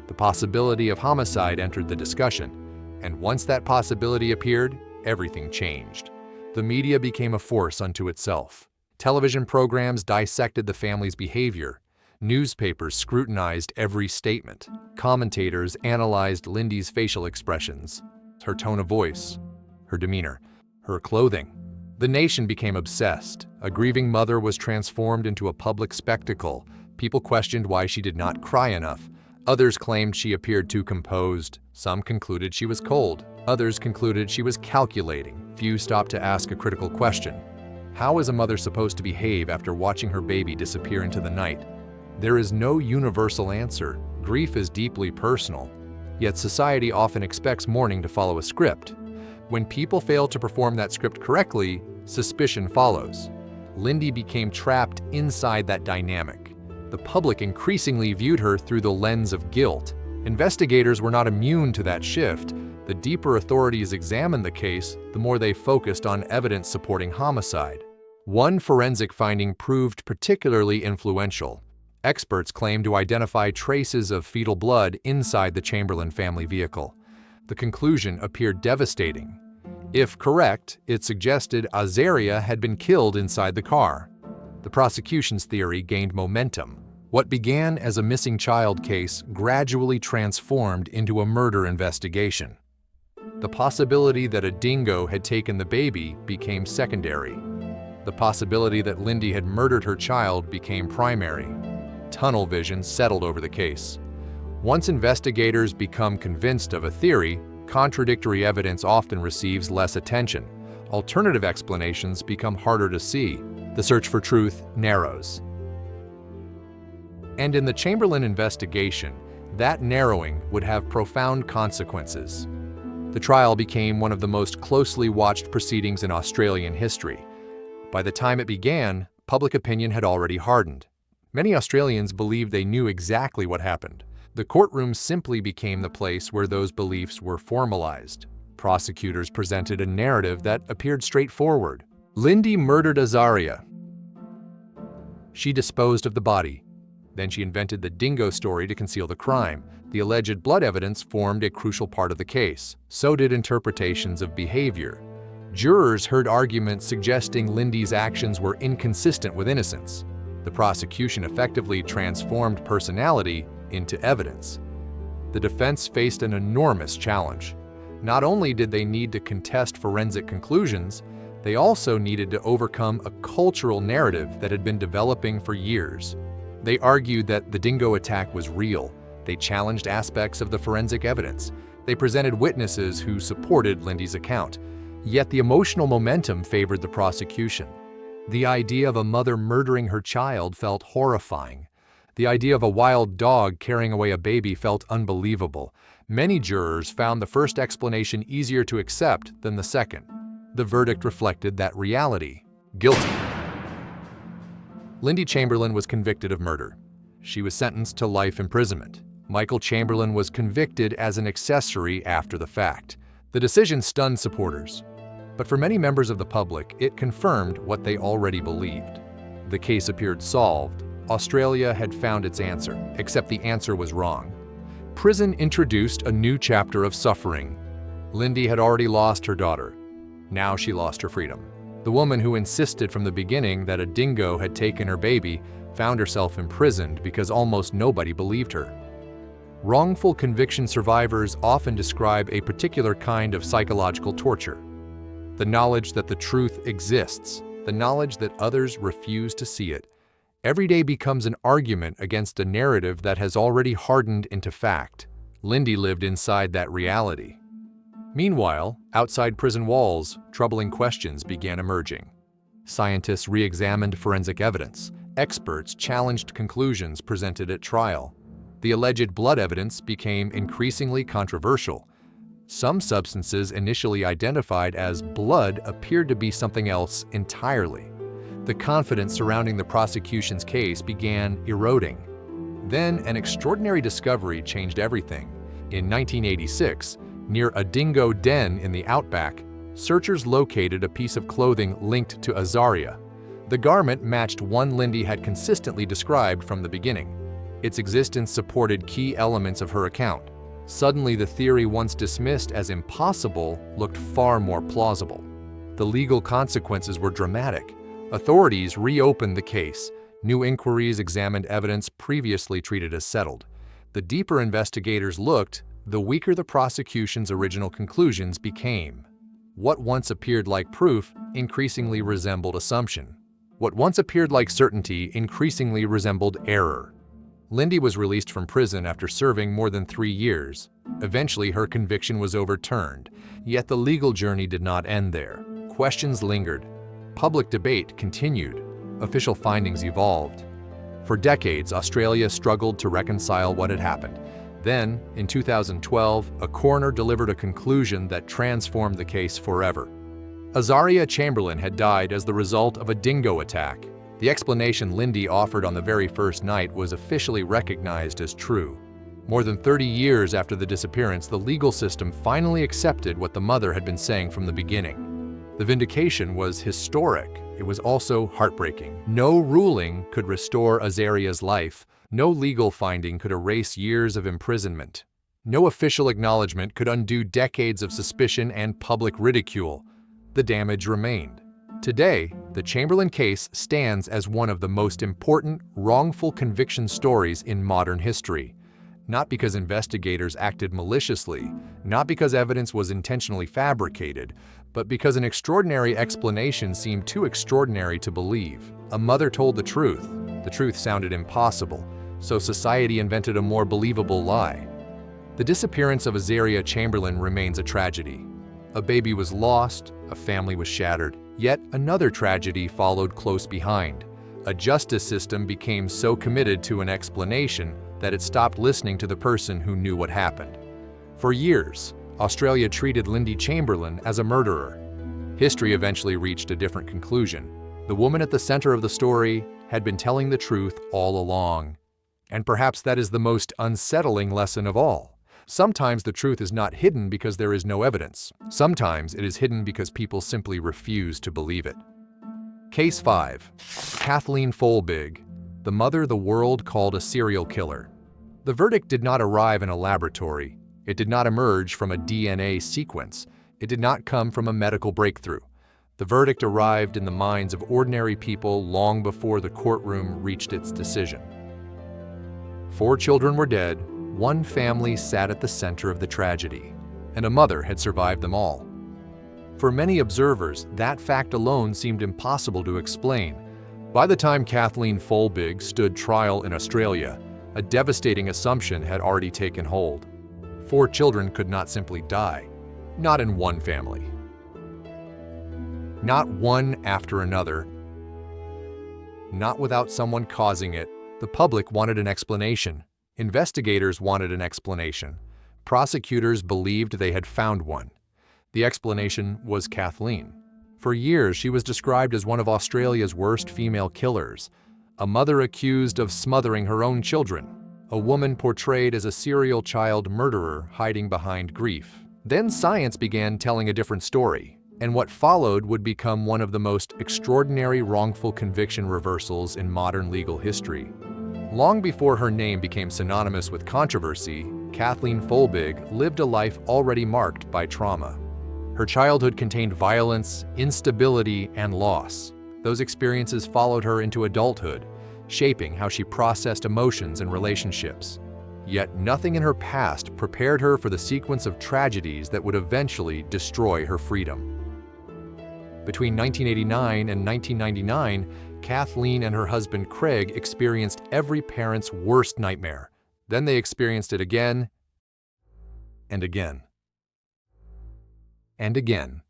The possibility of homicide entered the discussion, and once that possibility appeared, everything changed. The media became a force unto itself. Television programs dissected the family's behavior. Newspapers scrutinized every statement. Commentators analyzed Lindy's facial expressions, her tone of voice, her demeanor, her clothing. The nation became obsessed. A grieving mother was transformed into a public spectacle. People questioned why she did not cry enough. Others claimed she appeared too composed. Some concluded she was cold. Others concluded she was calculating. Few stopped to ask a critical question. How is a mother supposed to behave after watching her baby disappear into the night? There is no universal answer. Grief is deeply personal. Yet society often expects mourning to follow a script. When people fail to perform that script correctly, suspicion follows. Lindy became trapped inside that dynamic. The public increasingly viewed her through the lens of guilt. Investigators were not immune to that shift. The deeper authorities examined the case, the more they focused on evidence supporting homicide. One forensic finding proved particularly influential. Experts claimed to identify traces of fetal blood inside the Chamberlain family vehicle. The conclusion appeared devastating. If correct, it suggested Azaria had been killed inside the car. The prosecution's theory gained momentum. What began as a missing child case gradually transformed into a murder investigation. The possibility that a dingo had taken the baby became secondary. The possibility that Lindy had murdered her child became primary. Tunnel vision settled over the case. Once investigators become convinced of a theory, contradictory evidence often receives less attention. Alternative explanations become harder to see. The search for truth narrows. And in the Chamberlain investigation, that narrowing would have profound consequences. The trial became one of the most closely watched proceedings in Australian history. By the time it began, public opinion had already hardened. Many Australians believed they knew exactly what happened. The courtroom simply became the place where those beliefs were formalized. Prosecutors presented a narrative that appeared straightforward. Lindy murdered Azaria. She disposed of the body. Then she invented the dingo story to conceal the crime. The alleged blood evidence formed a crucial part of the case. So did interpretations of behavior. Jurors heard arguments suggesting Lindy's actions were inconsistent with innocence. The prosecution effectively transformed personality into evidence. The defense faced an enormous challenge. Not only did they need to contest forensic conclusions, they also needed to overcome a cultural narrative that had been developing for years. They argued that the dingo attack was real. They challenged aspects of the forensic evidence. They presented witnesses who supported Lindy's account. Yet the emotional momentum favored the prosecution. The idea of a mother murdering her child felt horrifying. The idea of a wild dog carrying away a baby felt unbelievable. Many jurors found the first explanation easier to accept than the second. The verdict reflected that reality. Guilty. Lindy Chamberlain was convicted of murder. She was sentenced to life imprisonment. Michael Chamberlain was convicted as an accessory after the fact. The decision stunned supporters. But for many members of the public, it confirmed what they already believed. The case appeared solved. Australia had found its answer, except the answer was wrong. Prison introduced a new chapter of suffering. Lindy had already lost her daughter. Now she lost her freedom. The woman who insisted from the beginning that a dingo had taken her baby found herself imprisoned because almost nobody believed her. Wrongful conviction survivors often describe a particular kind of psychological torture. The knowledge that the truth exists, the knowledge that others refuse to see it, every day becomes an argument against a narrative that has already hardened into fact. Lindy lived inside that reality. Meanwhile, outside prison walls, troubling questions began emerging. Scientists re-examined forensic evidence. Experts challenged conclusions presented at trial. The alleged blood evidence became increasingly controversial. Some substances initially identified as blood appeared to be something else entirely. The confidence surrounding the prosecution's case began eroding. Then an extraordinary discovery changed everything. In 1986, near a dingo den in the outback, searchers located a piece of clothing linked to Azaria. The garment matched one Lindy had consistently described from the beginning. Its existence supported key elements of her account. Suddenly, the theory once dismissed as impossible looked far more plausible. The legal consequences were dramatic. Authorities reopened the case. New inquiries examined evidence previously treated as settled. The deeper investigators looked, the weaker the prosecution's original conclusions became. What once appeared like proof increasingly resembled assumption. What once appeared like certainty increasingly resembled error. Lindy was released from prison after serving more than 3 years. Eventually, her conviction was overturned, yet the legal journey did not end there. Questions lingered. Public debate continued. Official findings evolved. For decades, Australia struggled to reconcile what had happened. Then, in 2012, a coroner delivered a conclusion that transformed the case forever. Azaria Chamberlain had died as the result of a dingo attack. The explanation Lindy offered on the very first night was officially recognized as true. More than 30 years after the disappearance, the legal system finally accepted what the mother had been saying from the beginning. The vindication was historic. It was also heartbreaking. No ruling could restore Azaria's life. No legal finding could erase years of imprisonment. No official acknowledgement could undo decades of suspicion and public ridicule. The damage remained. Today, the Chamberlain case stands as one of the most important wrongful conviction stories in modern history. Not because investigators acted maliciously, not because evidence was intentionally fabricated, but because an extraordinary explanation seemed too extraordinary to believe. A mother told the truth. The truth sounded impossible, so society invented a more believable lie. The disappearance of Azaria Chamberlain remains a tragedy. A baby was lost, a family was shattered. Yet another tragedy followed close behind. A justice system became so committed to an explanation that it stopped listening to the person who knew what happened. For years, Australia treated Lindy Chamberlain as a murderer. History eventually reached a different conclusion. The woman at the center of the story had been telling the truth all along. And perhaps that is the most unsettling lesson of all. Sometimes the truth is not hidden because there is no evidence. Sometimes it is hidden because people simply refuse to believe it. Case 5. Kathleen Folbigg, the mother the world called a serial killer. The verdict did not arrive in a laboratory. It did not emerge from a DNA sequence. It did not come from a medical breakthrough. The verdict arrived in the minds of ordinary people long before the courtroom reached its decision. 4 children were dead. One family sat at the center of the tragedy, and a mother had survived them all. For many observers, that fact alone seemed impossible to explain. By the time Kathleen Folbigg stood trial in Australia, a devastating assumption had already taken hold. 4 children could not simply die, not in one family. Not one after another, not without someone causing it. The public wanted an explanation. Investigators wanted an explanation. Prosecutors believed they had found one. The explanation was Kathleen. For years, she was described as one of Australia's worst female killers, a mother accused of smothering her own children, a woman portrayed as a serial child murderer hiding behind grief. Then science began telling a different story, and what followed would become one of the most extraordinary wrongful conviction reversals in modern legal history. Long before her name became synonymous with controversy, Kathleen Folbigg lived a life already marked by trauma. Her childhood contained violence, instability, and loss. Those experiences followed her into adulthood, shaping how she processed emotions and relationships. Yet nothing in her past prepared her for the sequence of tragedies that would eventually destroy her freedom. Between 1989 and 1999, Kathleen and her husband Craig experienced every parent's worst nightmare. Then they experienced it again and again and again.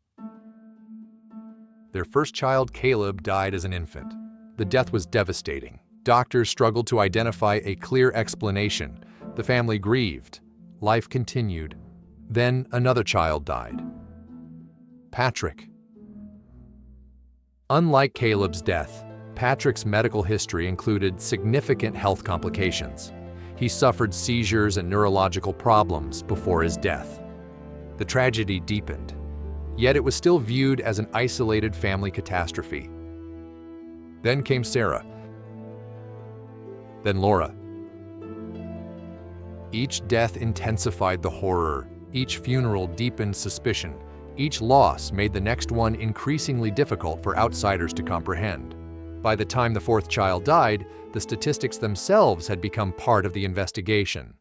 Their first child, Caleb, died as an infant. The death was devastating. Doctors struggled to identify a clear explanation. The family grieved. Life continued. Then another child died. Patrick. Unlike Caleb's death, Patrick's medical history included significant health complications. He suffered seizures and neurological problems before his death. The tragedy deepened, yet it was still viewed as an isolated family catastrophe. Then came Sarah. Then Laura. Each death intensified the horror. Each funeral deepened suspicion. Each loss made the next one increasingly difficult for outsiders to comprehend. By the time the fourth child died, the statistics themselves had become part of the investigation.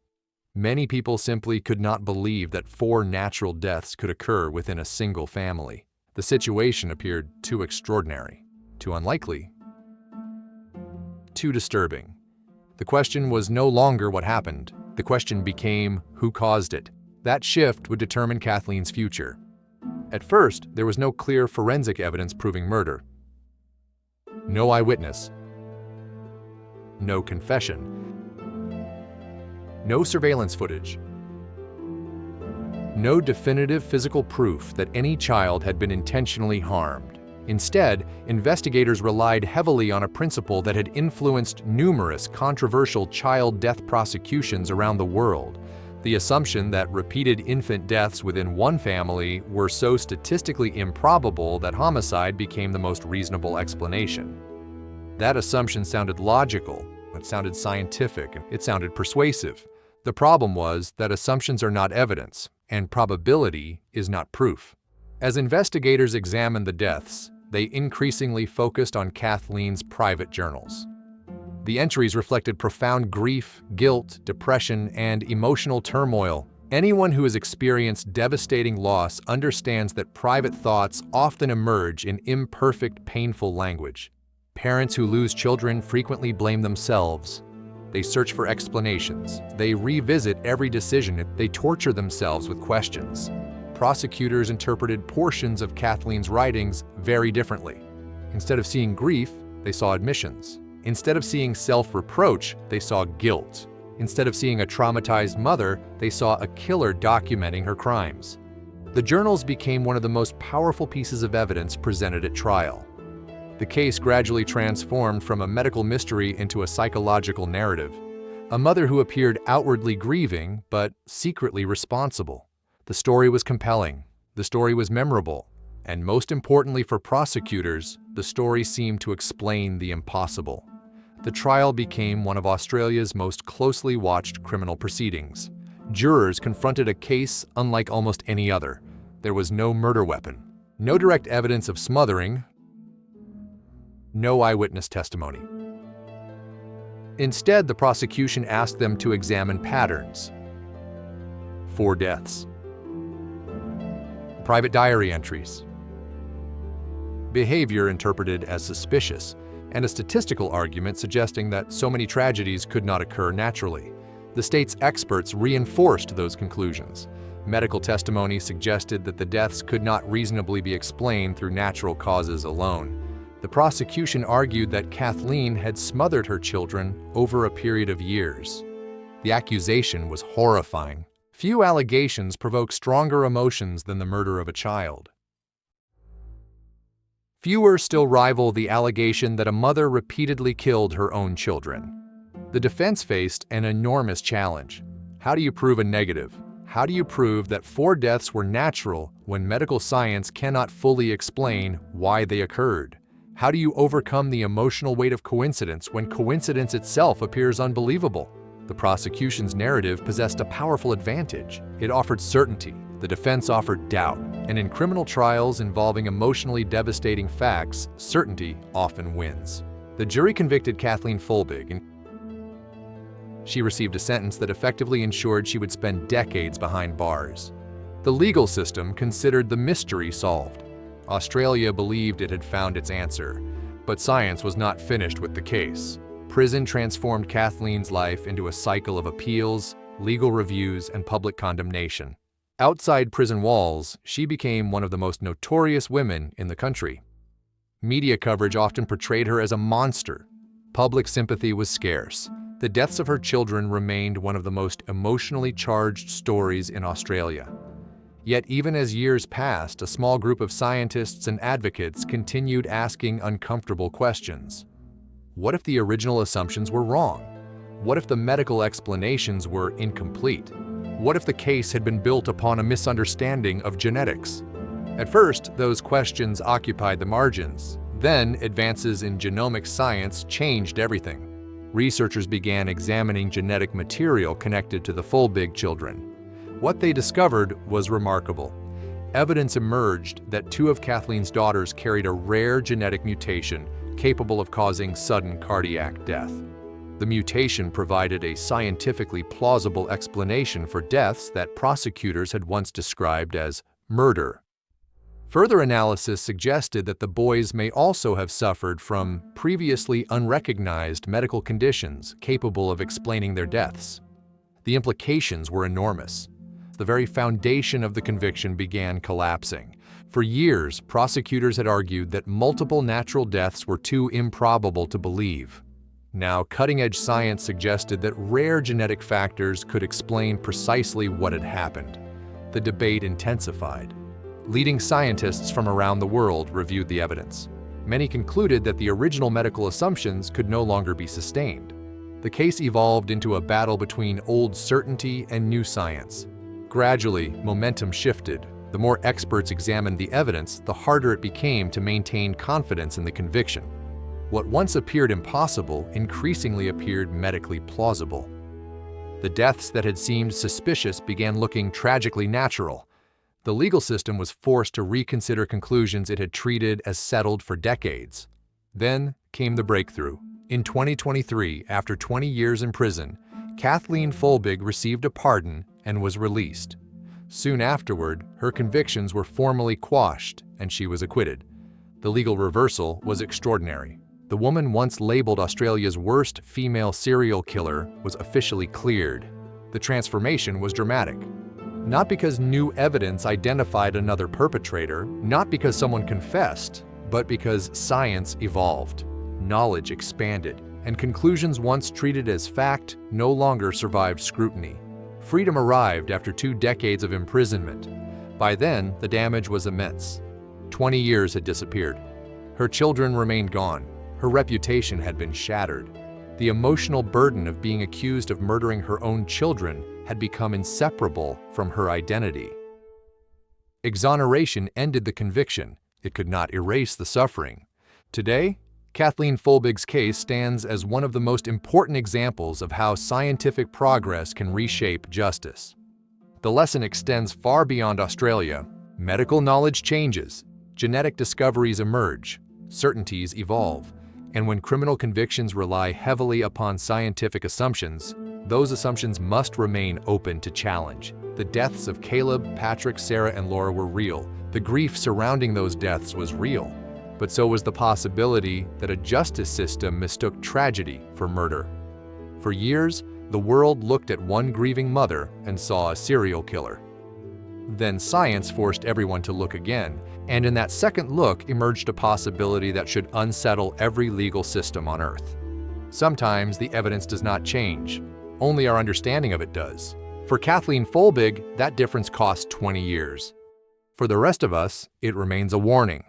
Many people simply could not believe that 4 natural deaths could occur within a single family. The situation appeared too extraordinary, too unlikely, too disturbing. The question was no longer what happened. The question became who caused it. That shift would determine Kathleen's future. At first, there was no clear forensic evidence proving murder. No eyewitness. No confession. No surveillance footage. No definitive physical proof that any child had been intentionally harmed. Instead, investigators relied heavily on a principle that had influenced numerous controversial child death prosecutions around the world: the assumption that repeated infant deaths within one family were so statistically improbable that homicide became the most reasonable explanation. That assumption sounded logical, it sounded scientific, and it sounded persuasive. The problem was that assumptions are not evidence, and probability is not proof. As investigators examined the deaths, they increasingly focused on Kathleen's private journals. The entries reflected profound grief, guilt, depression, and emotional turmoil. Anyone who has experienced devastating loss understands that private thoughts often emerge in imperfect, painful language. Parents who lose children frequently blame themselves. They search for explanations. They revisit every decision. They torture themselves with questions. Prosecutors interpreted portions of Kathleen's writings very differently. Instead of seeing grief, they saw admissions. Instead of seeing self-reproach, they saw guilt. Instead of seeing a traumatized mother, they saw a killer documenting her crimes. The journals became one of the most powerful pieces of evidence presented at trial. The case gradually transformed from a medical mystery into a psychological narrative. A mother who appeared outwardly grieving, but secretly responsible. The story was compelling. The story was memorable. And most importantly for prosecutors, the story seemed to explain the impossible. The trial became one of Australia's most closely watched criminal proceedings. Jurors confronted a case unlike almost any other. There was no murder weapon, no direct evidence of smothering, no eyewitness testimony. Instead, the prosecution asked them to examine patterns. 4 deaths. Private diary entries. Behavior interpreted as suspicious, and a statistical argument suggesting that so many tragedies could not occur naturally. The state's experts reinforced those conclusions. Medical testimony suggested that the deaths could not reasonably be explained through natural causes alone. The prosecution argued that Kathleen had smothered her children over a period of years. The accusation was horrifying. Few allegations provoke stronger emotions than the murder of a child. Fewer still rival the allegation that a mother repeatedly killed her own children. The defense faced an enormous challenge. How do you prove a negative? How do you prove that 4 deaths were natural when medical science cannot fully explain why they occurred? How do you overcome the emotional weight of coincidence when coincidence itself appears unbelievable? The prosecution's narrative possessed a powerful advantage. It offered certainty. The defense offered doubt. And in criminal trials involving emotionally devastating facts, certainty often wins. The jury convicted Kathleen Folbigg, and she received a sentence that effectively ensured she would spend decades behind bars. The legal system considered the mystery solved. Australia believed it had found its answer, but science was not finished with the case. Prison transformed Kathleen's life into a cycle of appeals, legal reviews, and public condemnation. Outside prison walls, she became one of the most notorious women in the country. Media coverage often portrayed her as a monster. Public sympathy was scarce. The deaths of her children remained one of the most emotionally charged stories in Australia. Yet even as years passed, a small group of scientists and advocates continued asking uncomfortable questions. What if the original assumptions were wrong? What if the medical explanations were incomplete? What if the case had been built upon a misunderstanding of genetics? At first, those questions occupied the margins. Then, advances in genomic science changed everything. Researchers began examining genetic material connected to the Folbigg children. What they discovered was remarkable. Evidence emerged that 2 of Kathleen's daughters carried a rare genetic mutation capable of causing sudden cardiac death. The mutation provided a scientifically plausible explanation for deaths that prosecutors had once described as murder. Further analysis suggested that the boys may also have suffered from previously unrecognized medical conditions capable of explaining their deaths. The implications were enormous. The very foundation of the conviction began collapsing. For years, prosecutors had argued that multiple natural deaths were too improbable to believe. Now, cutting-edge science suggested that rare genetic factors could explain precisely what had happened. The debate intensified. Leading scientists from around the world reviewed the evidence. Many concluded that the original medical assumptions could no longer be sustained. The case evolved into a battle between old certainty and new science. Gradually, momentum shifted. The more experts examined the evidence, the harder it became to maintain confidence in the conviction. What once appeared impossible increasingly appeared medically plausible. The deaths that had seemed suspicious began looking tragically natural. The legal system was forced to reconsider conclusions it had treated as settled for decades. Then came the breakthrough. In 2023, after 20 years in prison, Kathleen Folbigg received a pardon and was released. Soon afterward, her convictions were formally quashed and she was acquitted. The legal reversal was extraordinary. The woman once labeled Australia's worst female serial killer was officially cleared. The transformation was dramatic. Not because new evidence identified another perpetrator, not because someone confessed, but because science evolved, knowledge expanded, and conclusions once treated as fact no longer survived scrutiny. Freedom arrived after 2 decades of imprisonment. By then, the damage was immense. 20 years had disappeared. Her children remained gone. Her reputation had been shattered. The emotional burden of being accused of murdering her own children had become inseparable from her identity. Exoneration ended the conviction. It could not erase the suffering. Today, Kathleen Folbigg's case stands as one of the most important examples of how scientific progress can reshape justice. The lesson extends far beyond Australia. Medical knowledge changes, genetic discoveries emerge, certainties evolve, and when criminal convictions rely heavily upon scientific assumptions, those assumptions must remain open to challenge. The deaths of Caleb, Patrick, Sarah, and Laura were real. The grief surrounding those deaths was real. But so was the possibility that a justice system mistook tragedy for murder. For years, the world looked at one grieving mother and saw a serial killer. Then science forced everyone to look again, and in that second look emerged a possibility that should unsettle every legal system on Earth. Sometimes the evidence does not change. Only our understanding of it does. For Kathleen Folbigg, that difference cost 20 years. For the rest of us, it remains a warning.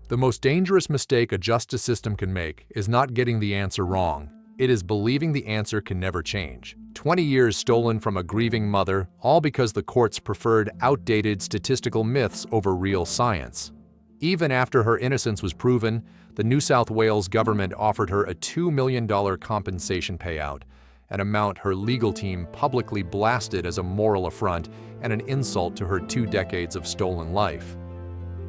The most dangerous mistake a justice system can make is not getting the answer wrong. It is believing the answer can never change. 20 years stolen from a grieving mother, all because the courts preferred outdated statistical myths over real science. Even after her innocence was proven, the New South Wales government offered her a $2 million compensation payout, an amount her legal team publicly blasted as a moral affront and an insult to her 2 decades of stolen life.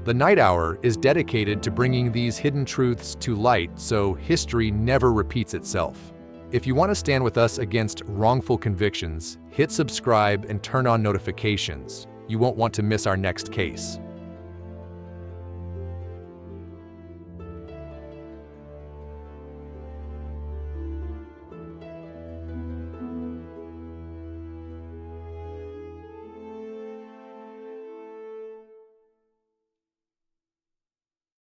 The Night Hour is dedicated to bringing these hidden truths to light so history never repeats itself. If you want to stand with us against wrongful convictions, hit subscribe and turn on notifications. You won't want to miss our next case.